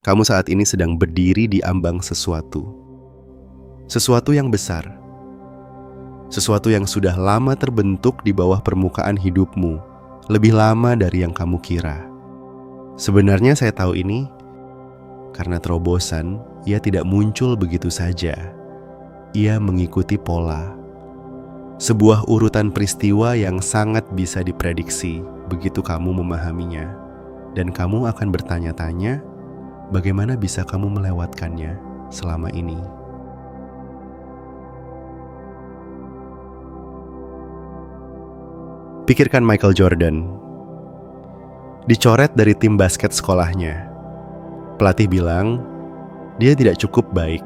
Kamu saat ini sedang berdiri di ambang sesuatu. Sesuatu yang besar. Sesuatu yang sudah lama terbentuk di bawah permukaan hidupmu, lebih lama dari yang kamu kira. Sebenarnya saya tahu ini karena terobosan, ia tidak muncul begitu saja. Ia mengikuti pola. Sebuah urutan peristiwa yang sangat bisa diprediksi begitu kamu memahaminya. Dan kamu akan bertanya-tanya, bagaimana bisa kamu melewatkannya selama ini? Pikirkan Michael Jordan. Dicoret dari tim basket sekolahnya. Pelatih bilang, dia tidak cukup baik.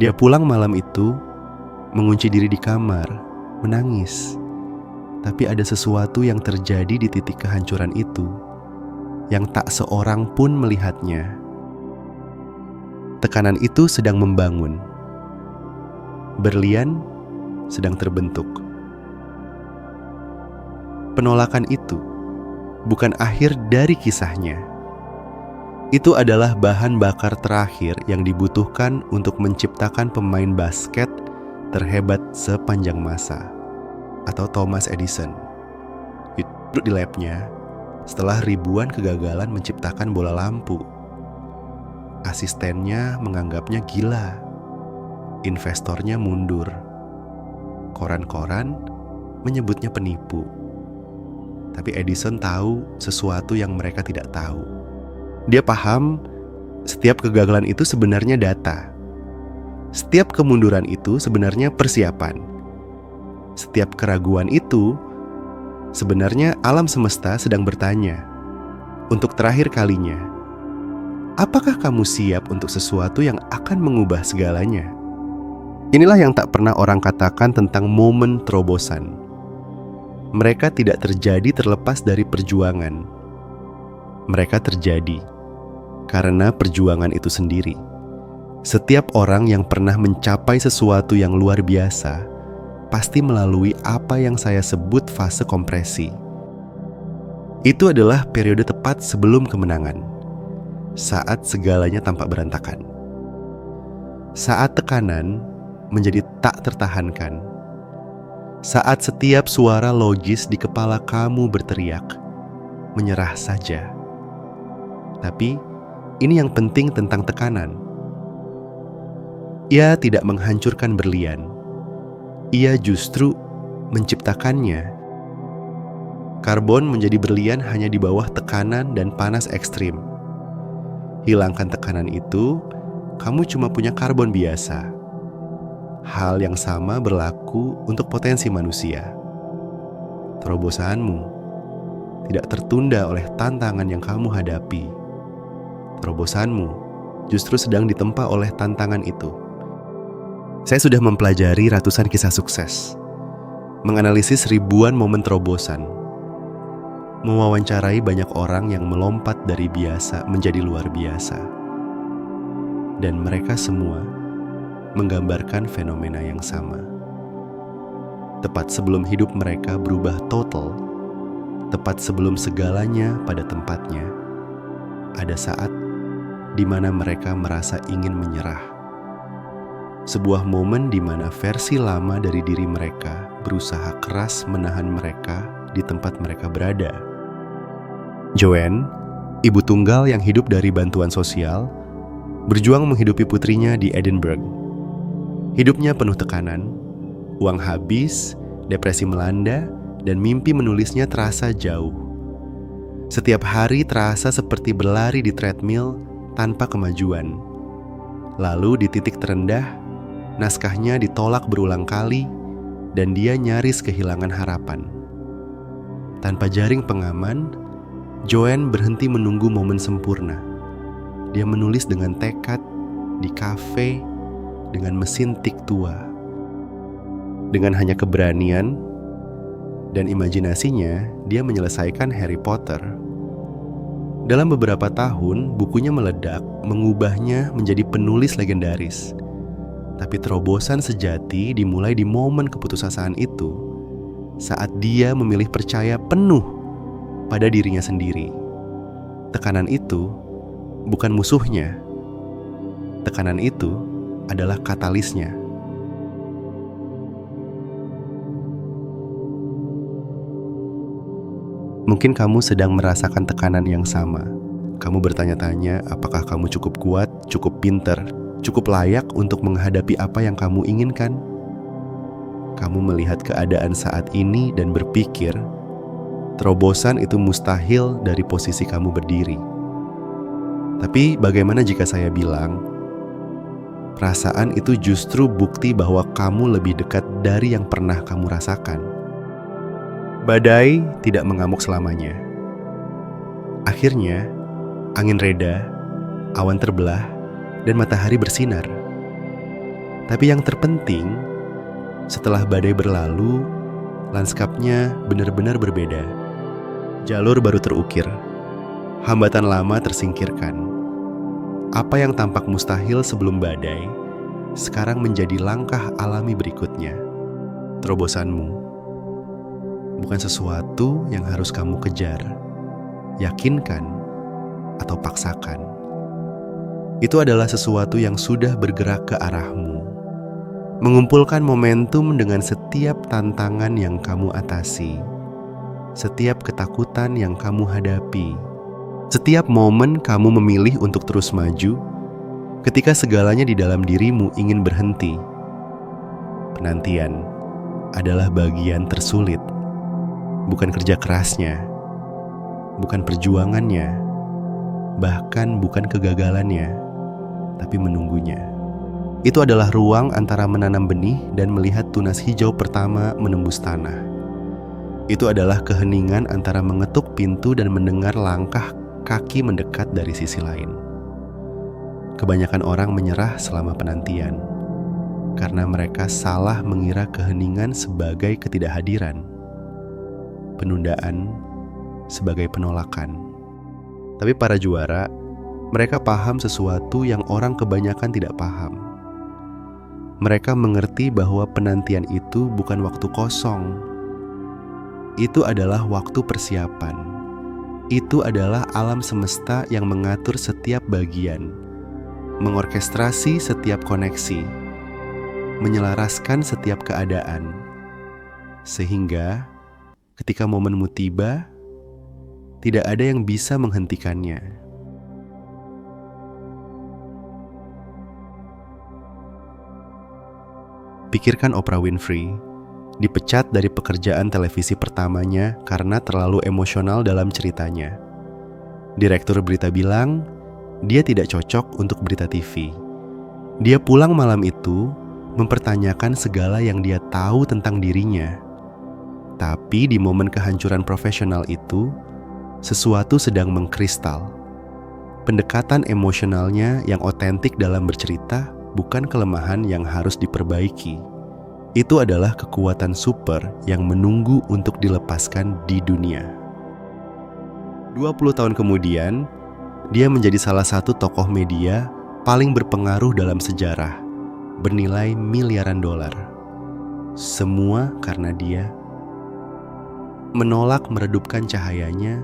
Dia pulang malam itu, mengunci diri di kamar, menangis. Tapi ada sesuatu yang terjadi di titik kehancuran itu, yang tak seorang pun melihatnya. Tekanan itu sedang membangun. Berlian sedang terbentuk. Penolakan itu bukan akhir dari kisahnya. Itu adalah bahan bakar terakhir yang dibutuhkan untuk menciptakan pemain basket terhebat sepanjang masa, atau Thomas Edison. Itu di labnya setelah ribuan kegagalan menciptakan bola lampu. Asistennya menganggapnya gila. Investornya mundur. Koran-koran menyebutnya penipu. Tapi Edison tahu sesuatu yang mereka tidak tahu. Dia paham setiap kegagalan itu sebenarnya data. Setiap kemunduran itu sebenarnya persiapan. Setiap keraguan itu sebenarnya alam semesta sedang bertanya, untuk terakhir kalinya, apakah kamu siap untuk sesuatu yang akan mengubah segalanya? Inilah yang tak pernah orang katakan tentang momen terobosan. Mereka tidak terjadi terlepas dari perjuangan. Mereka terjadi karena perjuangan itu sendiri. Setiap orang yang pernah mencapai sesuatu yang luar biasa pasti melalui apa yang saya sebut fase kompresi. Itu adalah periode tepat sebelum kemenangan, saat segalanya tampak berantakan. Saat tekanan menjadi tak tertahankan. Saat setiap suara logis di kepala kamu berteriak, menyerah saja. Tapi ini yang penting tentang tekanan. Ia tidak menghancurkan berlian. Ia justru menciptakannya. Karbon menjadi berlian hanya di bawah tekanan dan panas ekstrim. Hilangkan tekanan itu, kamu cuma punya karbon biasa. Hal yang sama berlaku untuk potensi manusia. Terobosanmu tidak tertunda oleh tantangan yang kamu hadapi. Terobosanmu justru sedang ditempa oleh tantangan itu. Saya sudah mempelajari ratusan kisah sukses, menganalisis ribuan momen terobosan, mewawancarai banyak orang yang melompat dari biasa menjadi luar biasa. Dan mereka semua menggambarkan fenomena yang sama. Tepat sebelum hidup mereka berubah total, tepat sebelum segalanya pada tempatnya, ada saat di mana mereka merasa ingin menyerah. Sebuah momen di mana versi lama dari diri mereka berusaha keras menahan mereka di tempat mereka berada. Joanne, ibu tunggal yang hidup dari bantuan sosial, berjuang menghidupi putrinya di Edinburgh. Hidupnya penuh tekanan, uang habis, depresi melanda, dan mimpi menulisnya terasa jauh. Setiap hari terasa seperti berlari di treadmill tanpa kemajuan. Lalu di titik terendah, naskahnya ditolak berulang kali dan dia nyaris kehilangan harapan. Tanpa jaring pengaman, Joanne berhenti menunggu momen sempurna. Dia menulis dengan tekad di kafe dengan mesin tik tua. Dengan hanya keberanian dan imajinasinya, dia menyelesaikan Harry Potter. Dalam beberapa tahun, bukunya meledak, mengubahnya menjadi penulis legendaris. Tapi terobosan sejati dimulai di momen keputusasaan itu, saat dia memilih percaya penuh pada dirinya sendiri. Tekanan itu bukan musuhnya. Tekanan itu adalah katalisnya. Mungkin kamu sedang merasakan tekanan yang sama. Kamu bertanya-tanya apakah kamu cukup kuat, cukup pinter, cukup layak untuk menghadapi apa yang kamu inginkan. Kamu melihat keadaan saat ini dan berpikir, terobosan itu mustahil dari posisi kamu berdiri. Tapi bagaimana jika saya bilang, perasaan itu justru bukti bahwa kamu lebih dekat dari yang pernah kamu rasakan. Badai tidak mengamuk selamanya. Akhirnya, angin reda, awan terbelah, dan matahari bersinar. Tapi yang terpenting, setelah badai berlalu, lanskapnya benar-benar berbeda. Jalur baru terukir, hambatan lama tersingkirkan. Apa yang tampak mustahil sebelum badai, sekarang menjadi langkah alami berikutnya. Terobosanmu bukan sesuatu yang harus kamu kejar, yakinkan, atau paksakan. Itu adalah sesuatu yang sudah bergerak ke arahmu, mengumpulkan momentum dengan setiap tantangan yang kamu atasi, setiap ketakutan yang kamu hadapi, setiap momen kamu memilih untuk terus maju, ketika segalanya di dalam dirimu ingin berhenti. Penantian adalah bagian tersulit. Bukan kerja kerasnya, bukan perjuangannya, bahkan bukan kegagalannya, tapi menunggunya. Itu adalah ruang antara menanam benih dan melihat tunas hijau pertama menembus tanah. Itu adalah keheningan antara mengetuk pintu dan mendengar langkah kaki mendekat dari sisi lain. Kebanyakan orang menyerah selama penantian, karena mereka salah mengira keheningan sebagai ketidakhadiran, penundaan sebagai penolakan. Tapi para juara, mereka paham sesuatu yang orang kebanyakan tidak paham. Mereka mengerti bahwa penantian itu bukan waktu kosong. Itu adalah waktu persiapan. Itu adalah alam semesta yang mengatur setiap bagian, mengorkestrasi setiap koneksi, menyelaraskan setiap keadaan, sehingga ketika momenmu tiba, tidak ada yang bisa menghentikannya. Pikirkan Oprah Winfrey, dipecat dari pekerjaan televisi pertamanya karena terlalu emosional dalam ceritanya. Direktur berita bilang, dia tidak cocok untuk berita TV. Dia pulang malam itu, mempertanyakan segala yang dia tahu tentang dirinya. Tapi di momen kehancuran profesional itu, sesuatu sedang mengkristal. Pendekatan emosionalnya yang otentik dalam bercerita bukan kelemahan yang harus diperbaiki. Itu adalah kekuatan super yang menunggu untuk dilepaskan di dunia. 20 tahun kemudian, dia menjadi salah satu tokoh media paling berpengaruh dalam sejarah, bernilai miliaran dolar. Semua karena dia menolak meredupkan cahayanya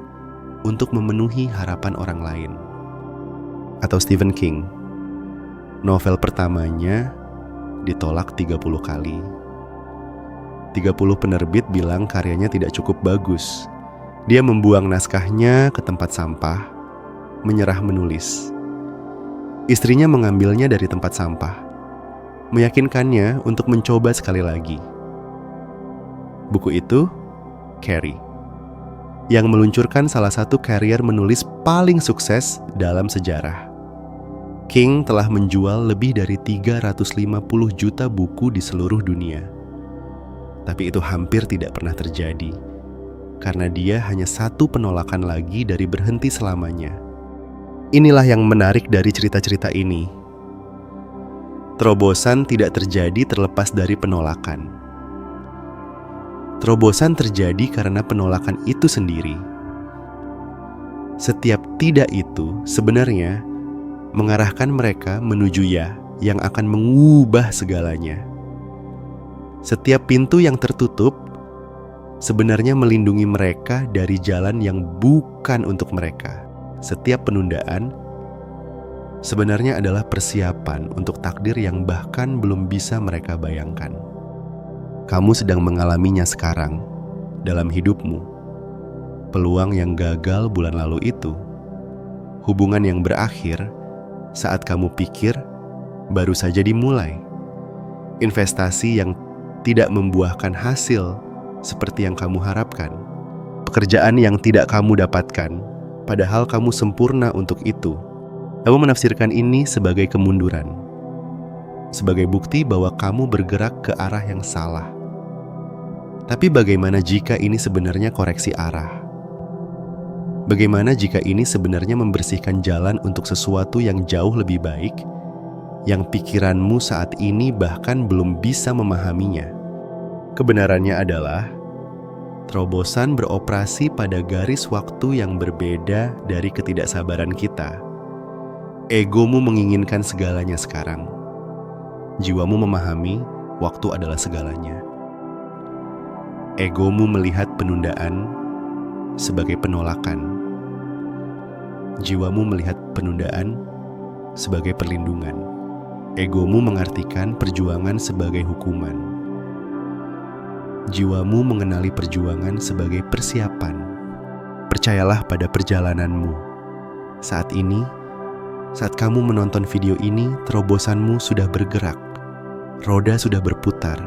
untuk memenuhi harapan orang lain. Atau Stephen King, novel pertamanya ditolak 30 kali. 30 penerbit bilang karyanya tidak cukup bagus. Dia membuang naskahnya ke tempat sampah, menyerah menulis. Istrinya mengambilnya dari tempat sampah, meyakinkannya untuk mencoba sekali lagi. Buku itu Carrie, yang meluncurkan salah satu karier menulis paling sukses dalam sejarah. King telah menjual lebih dari 350 juta buku di seluruh dunia. Tapi itu hampir tidak pernah terjadi, karena dia hanya satu penolakan lagi dari berhenti selamanya. Inilah yang menarik dari cerita-cerita ini. Terobosan tidak terjadi terlepas dari penolakan. Terobosan terjadi karena penolakan itu sendiri. Setiap tidak itu sebenarnya mengarahkan mereka menuju ya yang akan mengubah segalanya. Setiap pintu yang tertutup sebenarnya melindungi mereka dari jalan yang bukan untuk mereka. Setiap penundaan sebenarnya adalah persiapan untuk takdir yang bahkan belum bisa mereka bayangkan. Kamu sedang mengalaminya sekarang dalam hidupmu. Peluang yang gagal bulan lalu itu, hubungan yang berakhir saat kamu pikir baru saja dimulai, investasi yang tidak membuahkan hasil seperti yang kamu harapkan, pekerjaan yang tidak kamu dapatkan padahal kamu sempurna untuk itu. Kamu menafsirkan ini sebagai kemunduran, sebagai bukti bahwa kamu bergerak ke arah yang salah. Tapi bagaimana jika ini sebenarnya koreksi arah? Bagaimana jika ini sebenarnya membersihkan jalan untuk sesuatu yang jauh lebih baik, yang pikiranmu saat ini bahkan belum bisa memahaminya? Kebenarannya adalah terobosan beroperasi pada garis waktu yang berbeda dari ketidaksabaran kita. Egomu menginginkan segalanya sekarang. Jiwamu memahami waktu adalah segalanya. Egomu melihat penundaan sebagai penolakan. Jiwamu melihat penundaan sebagai perlindungan. Egomu mengartikan perjuangan sebagai hukuman. Jiwamu mengenali perjuangan sebagai persiapan. Percayalah pada perjalananmu. Saat ini, saat kamu menonton video ini, terobosanmu sudah bergerak. Roda sudah berputar.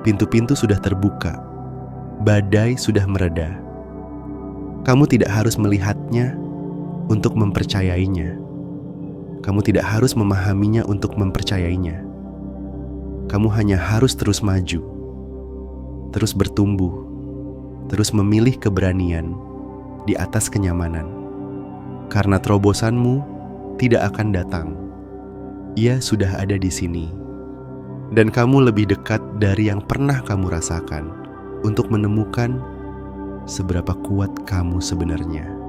Pintu-pintu sudah terbuka. Badai sudah mereda. Kamu tidak harus melihatnya untuk mempercayainya. Kamu tidak harus memahaminya untuk mempercayainya. Kamu hanya harus terus maju, terus bertumbuh, terus memilih keberanian di atas kenyamanan. Karena terobosanmu tidak akan datang. Ia sudah ada di sini. Dan kamu lebih dekat dari yang pernah kamu rasakan untuk menemukan seberapa kuat kamu sebenarnya.